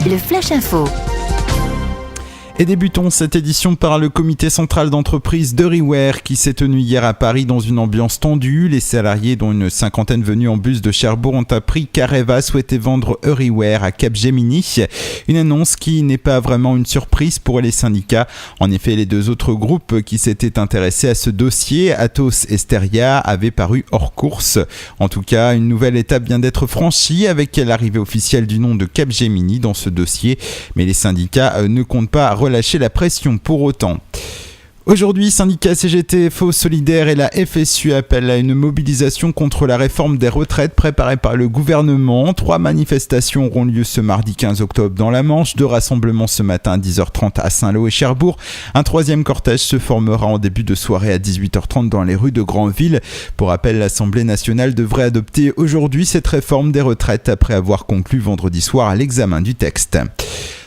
le Flash Info. Et débutons cette édition par le comité central d'entreprise d'Euriware qui s'est tenu hier à Paris dans une ambiance tendue. Les salariés, dont une cinquantaine venus en bus de Cherbourg, ont appris qu'Areva souhaitait vendre Euriware à Capgemini. Une annonce qui n'est pas vraiment une surprise pour les syndicats. En effet, les deux autres groupes qui s'étaient intéressés à ce dossier, Atos et Steria, avaient paru hors course. En tout cas, une nouvelle étape vient d'être franchie avec l'arrivée officielle du nom de Capgemini dans ce dossier. Mais les syndicats ne comptent pas relâcher la pression pour autant. Aujourd'hui, syndicats CGT, FO Solidaire et la FSU appellent à une mobilisation contre la réforme des retraites préparée par le gouvernement. 3 manifestations auront lieu ce mardi 15 octobre dans la Manche, 2 rassemblements ce matin à 10h30 à Saint-Lô et Cherbourg. Un 3e cortège se formera en début de soirée à 18h30 dans les rues de Granville. Pour rappel, l'Assemblée nationale devrait adopter aujourd'hui cette réforme des retraites après avoir conclu vendredi soir à l'examen du texte.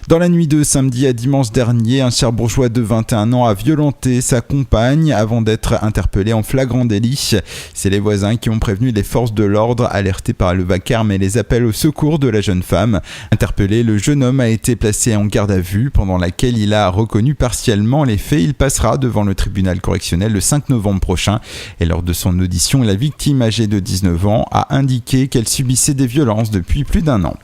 Dans la nuit de samedi à dimanche dernier, un Cherbourgeois de 21 ans a violenté sa compagne avant d'être interpellé en flagrant délit. C'est les voisins qui ont prévenu les forces de l'ordre alertés par le vacarme et les appels au secours de la jeune femme. Interpellé, le jeune homme a été placé en garde à vue pendant laquelle il a reconnu partiellement les faits. Il passera devant le tribunal correctionnel le 5 novembre prochain. Et lors de son audition, la victime âgée de 19 ans a indiqué qu'elle subissait des violences depuis plus d'1 an.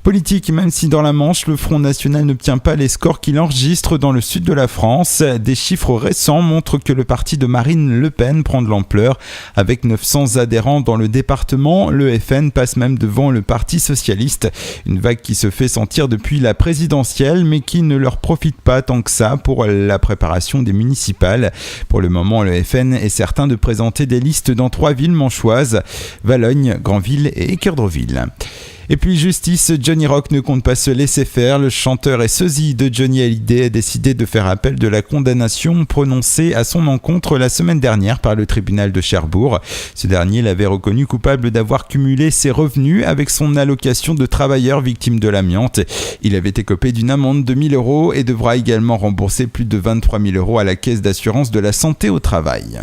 Politique, même si dans la Manche, le Front National n'obtient pas les scores qu'il enregistre dans le sud de la France. Des chiffres récents montrent que le parti de Marine Le Pen prend de l'ampleur. Avec 900 adhérents dans le département, le FN passe même devant le Parti Socialiste. Une vague qui se fait sentir depuis la présidentielle, mais qui ne leur profite pas tant que ça pour la préparation des municipales. Pour le moment, le FN est certain de présenter des listes dans 3 villes manchoises, Valognes, Granville et Équeurdreville. Et puis justice, Johnny Rock ne compte pas se laisser faire. Le chanteur et sosie de Johnny Hallyday a décidé de faire appel de la condamnation prononcée à son encontre la semaine dernière par le tribunal de Cherbourg. Ce dernier l'avait reconnu coupable d'avoir cumulé ses revenus avec son allocation de travailleur victime de l'amiante. Il avait écopé d'une amende de 1 000 € et devra également rembourser plus de 23 000 € à la caisse d'assurance de la santé au travail.